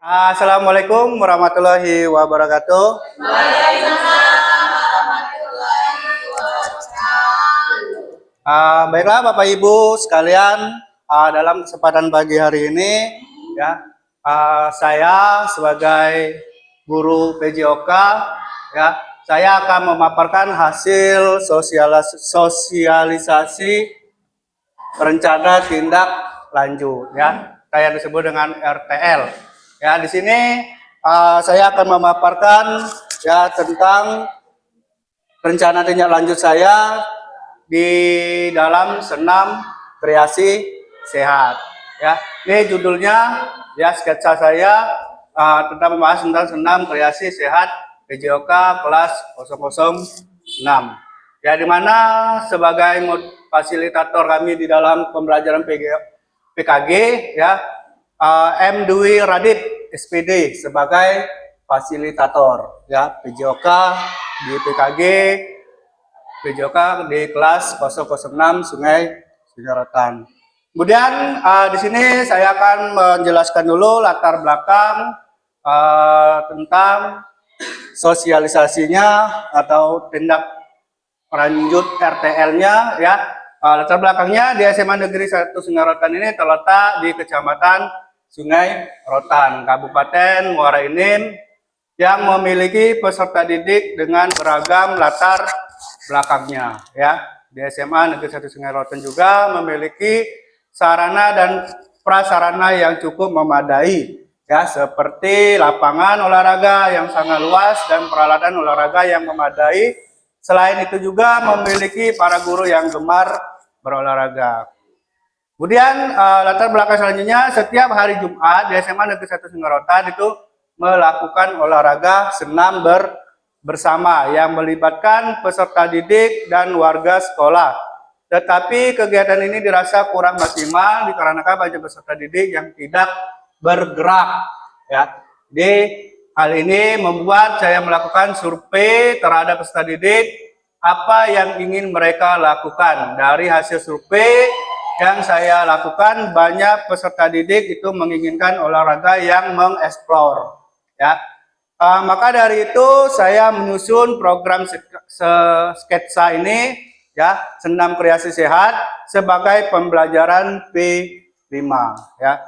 Assalamualaikum warahmatullahi wabarakatuh. Waalaikumsalam warahmatullahi wabarakatuh. Baiklah Bapak Ibu sekalian, dalam kesempatan pagi hari ini, ya, saya sebagai guru PJOK, ya, saya akan memaparkan hasil sosialisasi rencana tindak lanjut, ya, kayak disebut dengan RTL. Ya, di sini saya akan memaparkan ya tentang rencana tindak lanjut saya di dalam senam kreasi sehat. Ya, ini judulnya ya sketsa saya tentang membahas tentang senam kreasi sehat PJOK kelas 006. Ya, di mana sebagai fasilitator kami di dalam pembelajaran PKG ya, M. Dwi Radit SPD sebagai fasilitator ya PJOK di PKG PJOK di kelas 006 Sungai Rotan. Kemudian di sini saya akan menjelaskan dulu latar belakang tentang sosialisasinya atau tindak lanjut RTL-nya ya. Latar belakangnya di SMA Negeri 1 Sungai Rotan ini terletak di Kecamatan Sungai Rotan, Kabupaten Muara Enim, yang memiliki peserta didik dengan beragam latar belakangnya. Ya, di SMA Negeri 1 Sungai Rotan juga memiliki sarana dan prasarana yang cukup memadai, ya, seperti lapangan olahraga yang sangat luas dan peralatan olahraga yang memadai. Selain itu juga memiliki para guru yang gemar berolahraga. Kemudian latar belakang selanjutnya, setiap hari Jumat di SMA Negeri 1 Sungai Rotan itu melakukan olahraga senam bersama yang melibatkan peserta didik dan warga sekolah. Tetapi kegiatan ini dirasa kurang maksimal dikarenakan banyak peserta didik yang tidak bergerak. Ya, di hal ini membuat saya melakukan survei terhadap peserta didik apa yang ingin mereka lakukan. Dari hasil survei yang saya lakukan, banyak peserta didik itu menginginkan olahraga yang mengeksplor. Ya, maka dari itu saya menyusun program sketsa ini, ya, senam kreasi sehat sebagai pembelajaran P5. Ya,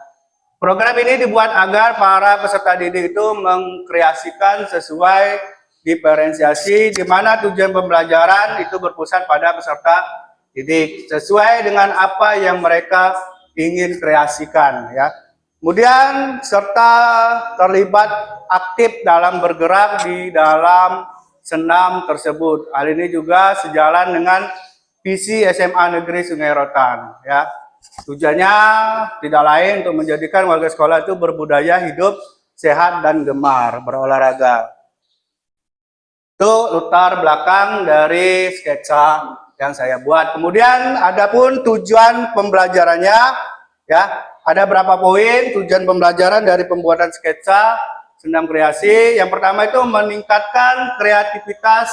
program ini dibuat agar para peserta didik itu mengkreasikan sesuai diferensiasi, di mana tujuan pembelajaran itu berpusat pada peserta didik sesuai dengan apa yang mereka ingin kreasikan. Ya, kemudian serta terlibat aktif dalam bergerak di dalam senam tersebut. Hal ini juga sejalan dengan visi SMA Negeri Sungai Rotan. Ya, tujuannya tidak lain untuk menjadikan warga sekolah itu berbudaya hidup sehat dan gemar berolahraga. Itu latar belakang dari sketsa yang saya buat. Kemudian adapun tujuan pembelajarannya, ya, ada berapa poin tujuan pembelajaran dari pembuatan sketsa senam kreasi. Yang pertama itu meningkatkan kreativitas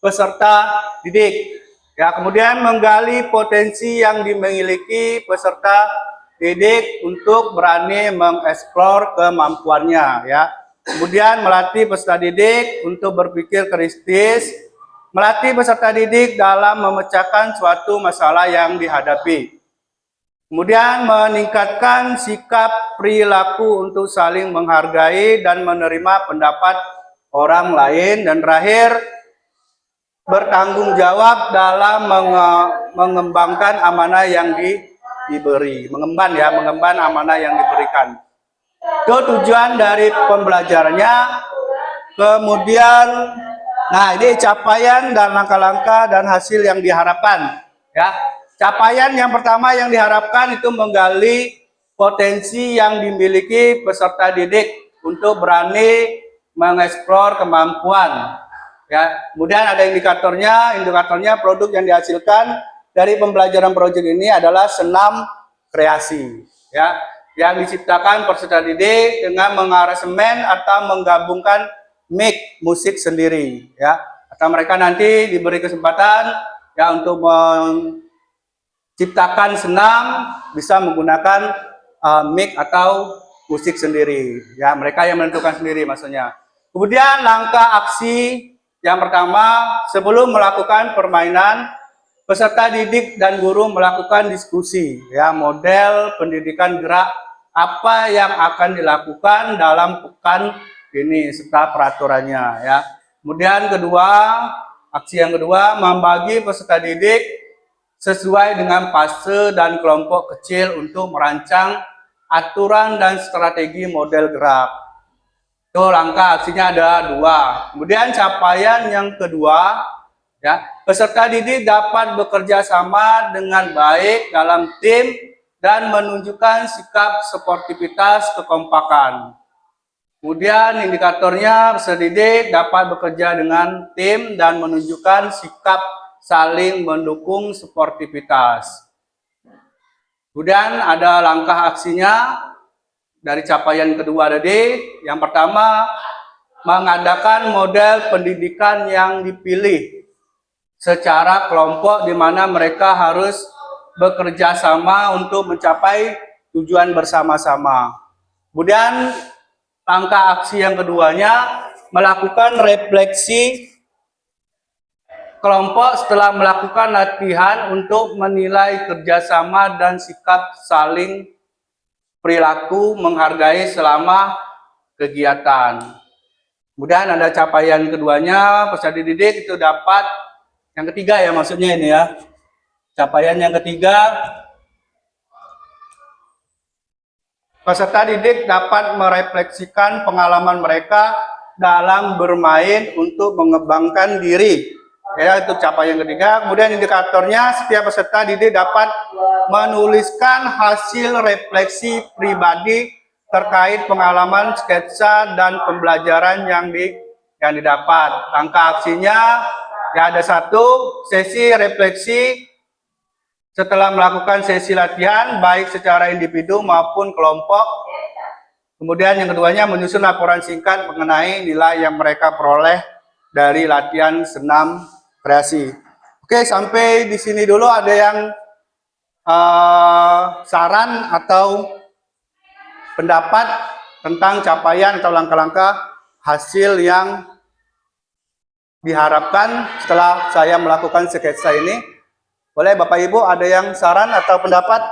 peserta didik. Ya, kemudian menggali potensi yang dimiliki peserta didik untuk berani mengeksplor kemampuannya. Ya, kemudian melatih peserta didik untuk berpikir kritis, melatih peserta didik dalam memecahkan suatu masalah yang dihadapi. Kemudian meningkatkan sikap perilaku untuk saling menghargai dan menerima pendapat orang lain. Dan terakhir, bertanggung jawab dalam mengembangkan amanah yang diberi. Mengemban amanah yang diberikan. Itu tujuan dari pembelajarannya. Kemudian, nah, ini capaian dan langkah-langkah dan hasil yang diharapkan. Ya, capaian yang pertama yang diharapkan itu menggali potensi yang dimiliki peserta didik untuk berani mengeksplor kemampuan. Ya, kemudian ada indikatornya produk yang dihasilkan dari pembelajaran proyek ini adalah senam kreasi. Ya, yang diciptakan peserta didik dengan mengaransemen atau menggabungkan musik sendiri, ya, atau mereka nanti diberi kesempatan ya untuk menciptakan senam bisa menggunakan mic atau musik sendiri. Ya, mereka yang menentukan sendiri maksudnya. Kemudian langkah aksi yang pertama, sebelum melakukan permainan, peserta didik dan guru melakukan diskusi, ya, model pendidikan gerak apa yang akan dilakukan dalam pekan ini serta peraturannya, ya. Kemudian kedua, aksi yang kedua, membagi peserta didik sesuai dengan fase dan kelompok kecil untuk merancang aturan dan strategi model gerak. Itu langkah aksinya ada dua. Kemudian capaian yang kedua, ya, peserta didik dapat bekerja sama dengan baik dalam tim dan menunjukkan sikap sportivitas kekompakan. Kemudian indikatornya peserta didik dapat bekerja dengan tim dan menunjukkan sikap saling mendukung sportivitas. Kemudian ada langkah aksinya dari capaian kedua tadi. Yang pertama, mengadakan model pendidikan yang dipilih secara kelompok di mana mereka harus bekerja sama untuk mencapai tujuan bersama-sama. Kemudian langkah aksi yang keduanya, melakukan refleksi kelompok setelah melakukan latihan untuk menilai kerjasama dan sikap saling perilaku menghargai selama kegiatan. Kemudian ada capaian keduanya, peserta didik itu dapat, yang ketiga ya maksudnya ini ya. Capaian yang ketiga, peserta didik dapat merefleksikan pengalaman mereka dalam bermain untuk mengembangkan diri. Ya, itu capaian ketiga. Kemudian indikatornya, setiap peserta didik dapat menuliskan hasil refleksi pribadi terkait pengalaman, sketsa, dan pembelajaran yang didapat. Langkah aksinya, ya ada satu, sesi refleksi setelah melakukan sesi latihan, baik secara individu maupun kelompok. Kemudian yang keduanya, menyusun laporan singkat mengenai nilai yang mereka peroleh dari latihan senam kreasi. Oke, sampai di sini dulu. Ada yang saran atau pendapat tentang capaian atau langkah-langkah hasil yang diharapkan setelah saya melakukan sketsa ini? Boleh Bapak Ibu, ada yang saran atau pendapat?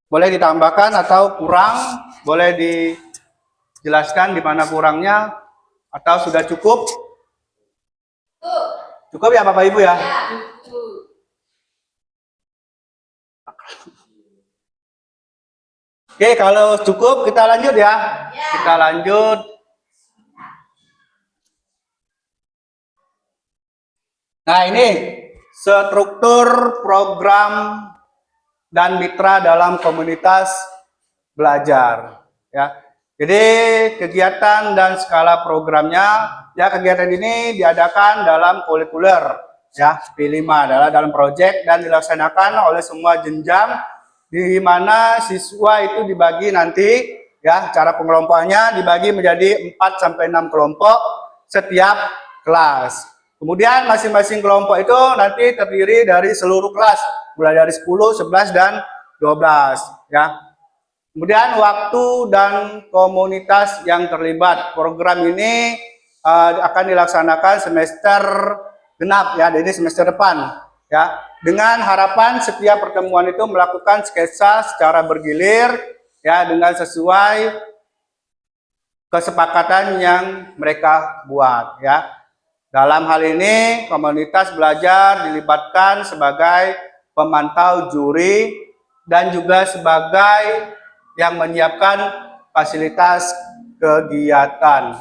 Boleh ditambahkan atau kurang? Boleh dijelaskan di mana kurangnya atau sudah cukup? Cukup ya Bapak Ibu ya? Oke, kalau cukup kita lanjut ya. Kita lanjut. Nah, ini struktur program dan mitra dalam komunitas belajar, ya. Jadi kegiatan dan skala programnya, ya, kegiatan ini diadakan dalam kurikuler, ya, P5 adalah dalam proyek dan dilaksanakan oleh semua jenjang, di mana siswa itu dibagi nanti, ya, cara pengelompokannya dibagi menjadi 4 sampai 6 kelompok setiap kelas. Kemudian masing-masing kelompok itu nanti terdiri dari seluruh kelas, mulai dari 10, 11, dan 12, ya. Kemudian waktu dan komunitas yang terlibat. Program ini akan dilaksanakan semester genap, ya, jadi semester depan, ya. Dengan harapan setiap pertemuan itu melakukan sketsa secara bergilir, ya, dengan sesuai kesepakatan yang mereka buat, ya. Dalam hal ini komunitas belajar dilibatkan sebagai pemantau juri dan juga sebagai yang menyiapkan fasilitas kegiatan.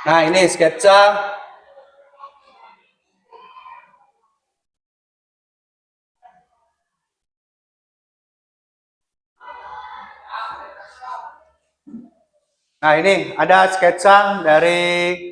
Nah, ini sketsa. Nah, ini ada sketsa dari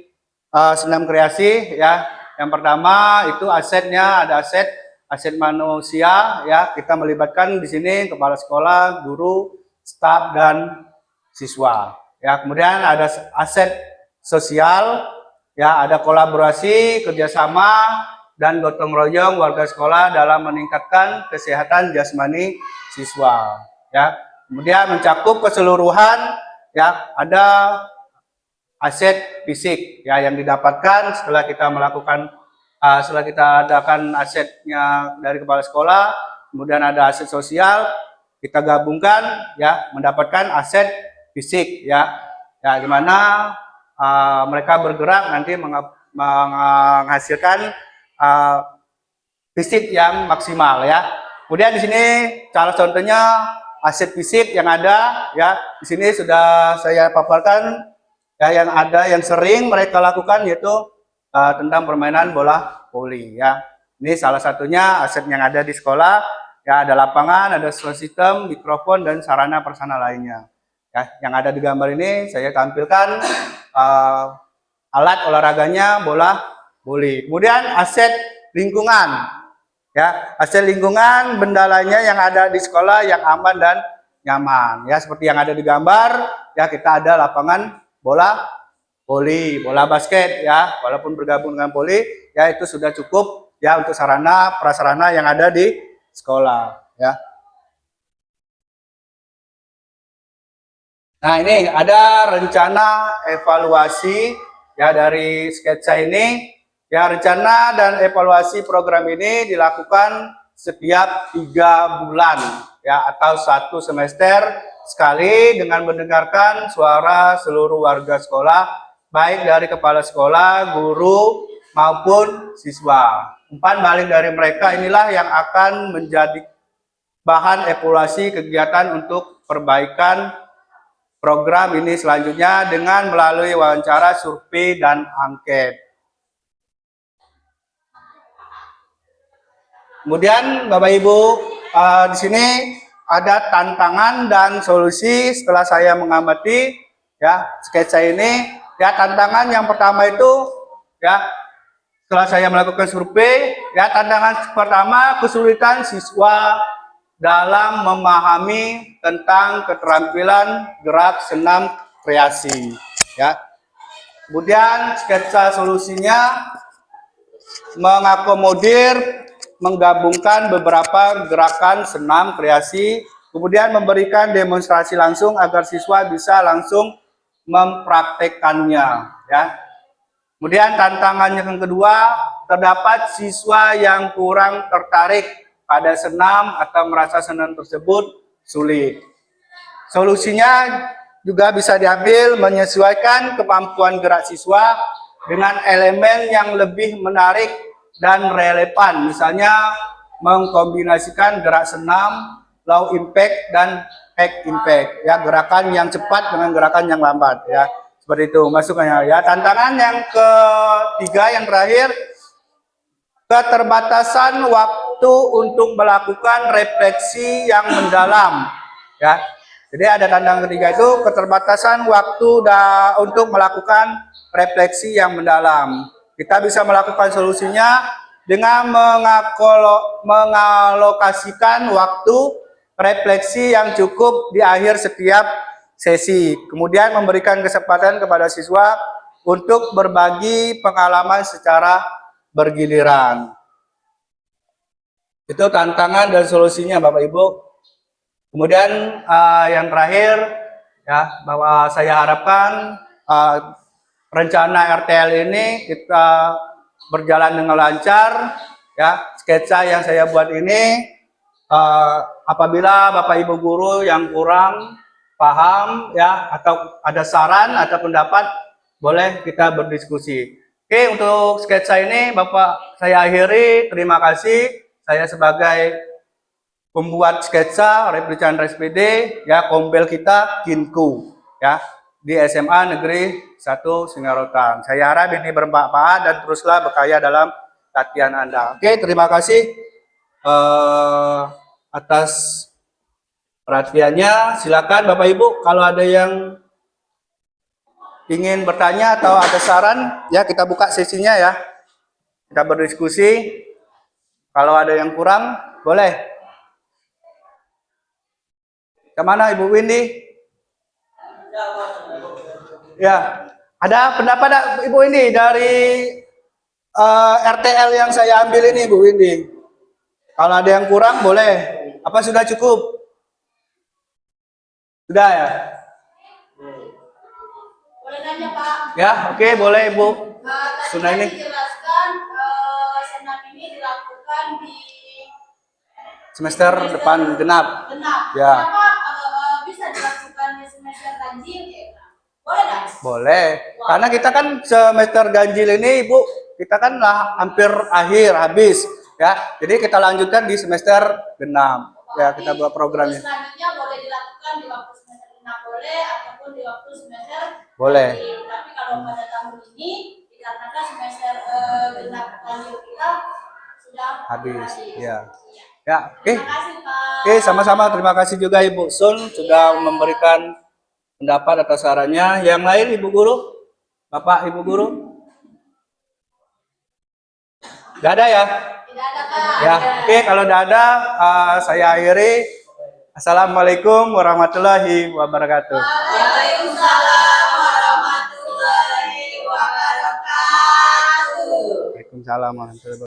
senam kreasi, ya. Yang pertama itu asetnya, ada aset manusia, ya. Kita melibatkan di sini kepala sekolah, guru, staf, dan siswa, ya. Kemudian ada aset sosial, ya, ada kolaborasi, kerjasama dan gotong royong warga sekolah dalam meningkatkan kesehatan jasmani siswa. Ya, kemudian mencakup keseluruhan, ya, ada aset fisik ya yang didapatkan setelah kita melakukan setelah kita adakan asetnya dari kepala sekolah, kemudian ada aset sosial, kita gabungkan ya mendapatkan aset fisik ya, ya dimana mereka bergerak nanti menghasilkan fisik yang maksimal ya. Kemudian di sini salah contohnya aset fisik yang ada ya, di sini sudah saya paparkan ya, yang ada yang sering mereka lakukan yaitu tentang permainan bola voli ya. Ini salah satunya aset yang ada di sekolah ya, ada lapangan, ada sound system, mikrofon dan sarana prasarana lainnya. Ya, yang ada di gambar ini saya tampilkan alat olahraganya bola voli. Kemudian aset lingkungan. Ya, aset lingkungan benda lainnya yang ada di sekolah yang aman dan nyaman. Ya, seperti yang ada di gambar, ya kita ada lapangan bola voli, bola basket ya, walaupun bergabung dengan voli, ya itu sudah cukup ya untuk sarana prasarana yang ada di sekolah ya. Nah, ini ada rencana evaluasi ya dari sketsa ini. Ya, rencana dan evaluasi program ini dilakukan setiap 3 bulan ya atau 1 semester sekali dengan mendengarkan suara seluruh warga sekolah, baik dari kepala sekolah, guru maupun siswa. Umpan balik dari mereka inilah yang akan menjadi bahan evaluasi kegiatan untuk perbaikan program ini selanjutnya dengan melalui wawancara, survei, dan angket. Kemudian Bapak Ibu, di sini ada tantangan dan solusi setelah saya mengamati ya sketsa ini. Ya, tantangan yang pertama itu ya setelah saya melakukan survei, ya tantangan pertama kesulitan siswa dalam memahami tentang keterampilan gerak senam kreasi ya. Kemudian sketsa solusinya mengakomodir menggabungkan beberapa gerakan senam kreasi, kemudian memberikan demonstrasi langsung agar siswa bisa langsung mempraktekkannya ya. Kemudian tantangannya yang kedua, terdapat siswa yang kurang tertarik pada senam atau merasa senam tersebut sulit. Solusinya juga bisa diambil menyesuaikan kemampuan gerak siswa dengan elemen yang lebih menarik dan relevan. Misalnya mengkombinasikan gerak senam, low impact dan high impact. Ya, gerakan yang cepat dengan gerakan yang lambat ya. Seperti itu masukannya ya. Tantangan yang ketiga yang terakhir, keterbatasan waktu untuk melakukan refleksi yang mendalam ya. Jadi ada tantangan ketiga itu keterbatasan waktu untuk melakukan refleksi yang mendalam. Kita bisa melakukan solusinya dengan mengalokasikan waktu refleksi yang cukup di akhir setiap sesi. Kemudian memberikan kesempatan kepada siswa untuk berbagi pengalaman secara bergiliran. Itu tantangan dan solusinya Bapak Ibu. Kemudian yang terakhir ya, bahwa saya harapkan rencana RTL ini kita berjalan dengan lancar ya. Sketsa yang saya buat ini apabila Bapak Ibu guru yang kurang paham ya atau ada saran atau pendapat, boleh kita berdiskusi. Oke, untuk sketsa ini Bapak saya akhiri. Terima kasih. Saya sebagai pembuat sketsa Repli Chandra SPD ya, kombel kita Kinku ya di SMA Negeri 1 Singarotan. Saya harap ini bermanfaat dan teruslah berkarya dalam latihan Anda. Oke, terima kasih atas perhatiannya. Silakan Bapak Ibu kalau ada yang ingin bertanya atau ada saran ya, kita buka sesinya ya. Kita berdiskusi. Kalau ada yang kurang boleh. Kemana Ibu Windy? Ya, ada pendapat Ibu Windy dari RTL yang saya ambil ini Bu Windy. Kalau ada yang kurang boleh. Apa sudah cukup? Sudah ya? Boleh nanya Pak? Ya, oke boleh Bu. Tadi Sudah kan ini dijelaskan senam ini dilakukan di semester depan genap. genap. Ya. Kenapa bisa dilakukan di semester ganjil ya? Boleh nggak? Boleh. Karena kita kan semester ganjil ini Ibu, kita kan lah hampir akhir habis ya. Jadi kita lanjutkan di semester genap. Ya, kita buat programnya. Selanjutnya boleh dilakukan di waktu semester genap boleh ataupun di waktu semester Boleh. ganjil. Tapi kalau pada tahun ini dikarenakan semester genap ganjil kita sudah Habis. Ya. Iya. Ya, oke. Terima kasih Pak. Oke, sama-sama. Terima kasih juga Ibu Sun sudah memberikan pendapat atas sarannya. Yang lain Ibu Guru? Bapak Ibu Guru? Gak ada ya? Tidak ada Pak. Ya, oke. Kalau tidak ada, saya akhiri. Assalamualaikum warahmatullahi wabarakatuh. Waalaikumsalam warahmatullahi wabarakatuh. Waalaikumsalam warahmatullahi wabarakatuh.